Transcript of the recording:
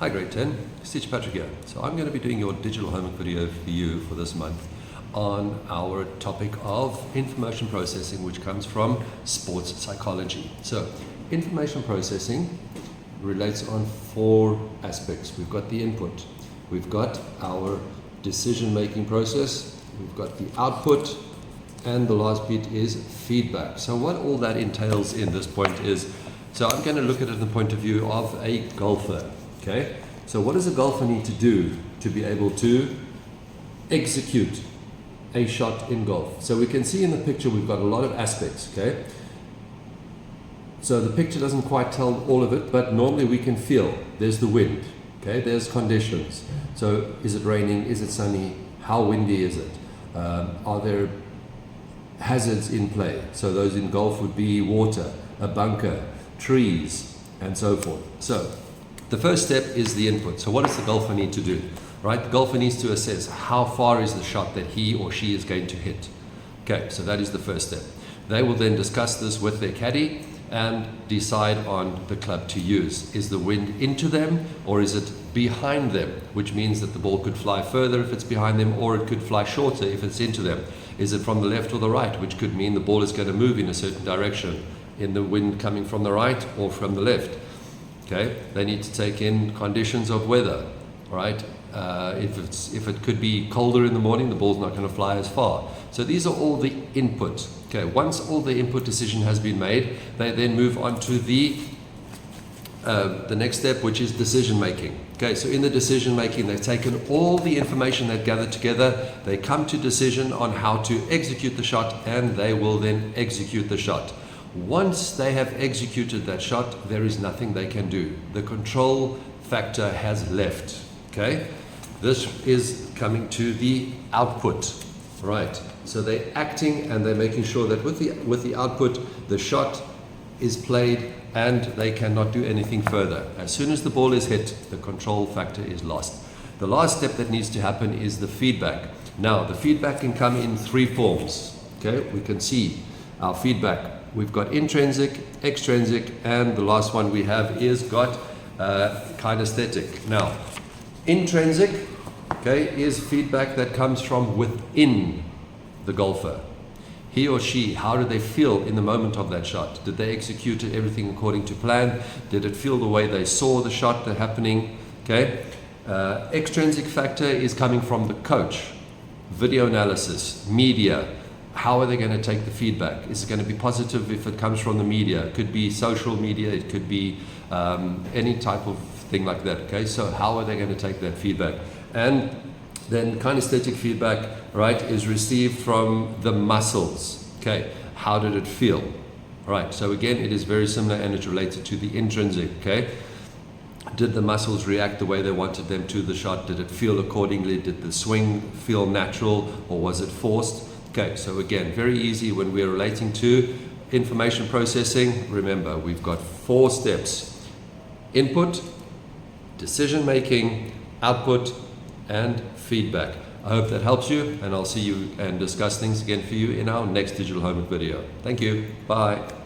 Hi grade 10, Teacher Patrick here. So I'm going to be doing your digital homework video for you for this month on our topic of information processing, which comes from sports psychology. So information processing relates on four aspects. We've got the input, we've got our decision-making process, we've got the output, and the last bit is feedback. So what all that entails in this point is, so I'm going to look at it from the point of view of a golfer. Okay, so what does a golfer need to do to be able to execute a shot in golf? So we can see in the picture we've got a lot of aspects, okay? So the picture doesn't quite tell all of it, but normally we can feel there's the wind, okay? There's conditions. So is it raining? Is it sunny? How windy is it? Are there hazards in play? So those in golf would be water, a bunker, trees, and so forth. So the first step is the input. So what does the golfer need to do? Right? The golfer needs to assess how far is the shot that he or she is going to hit. Okay, so that is the first step. They will then discuss this with their caddy and decide on the club to use. Is the wind into them or is it behind them? Which means that the ball could fly further if it's behind them, or it could fly shorter if it's into them. Is it from the left or the right? Which could mean the ball is going to move in a certain direction, in the wind coming from the right or from the left. Okay, they need to take in conditions of weather, right? If it could be colder in the morning, the ball's not going to fly as far. So these are all the input. Okay, once all the input decision has been made, they then move on to the next step, which is decision making. Okay, so in the decision making, they've taken all the information they've gathered together, they come to decision on how to execute the shot, and they will then execute the shot. Once they have executed that shot, there is nothing they can do. The control factor has left. Okay? This is coming to the output. Right. So they're acting and they're making sure that with the output, the shot is played and they cannot do anything further. As soon as the ball is hit, the control factor is lost. The last step that needs to happen is the feedback. Now, the feedback can come in three forms. Okay? We can see our feedback. We've got intrinsic, extrinsic, and the last one we have is got kinesthetic. Now, intrinsic, okay, is feedback that comes from within the golfer. He or she, how did they feel in the moment of that shot? Did they execute everything according to plan? Did it feel the way they saw the shot happening? Okay. Extrinsic factor is coming from the coach, video analysis, media. How are they going to take the feedback? Is it going to be positive if it comes from the media? It could be social media, it could be any type of thing like that. Okay, so how are they going to take that feedback? And then kinesthetic feedback, right, is received from the muscles. Okay, how did it feel? Right, so again, it is very similar and it's related to the intrinsic. Okay, did the muscles react the way they wanted them to the shot? Did it feel accordingly? Did the swing feel natural or was it forced? Okay, so again, very easy when we're relating to information processing. Remember, we've got four steps: input, decision making, output, and feedback. I hope that helps you, and I'll see you and discuss things again for you in our next digital homework video. Thank you. Bye.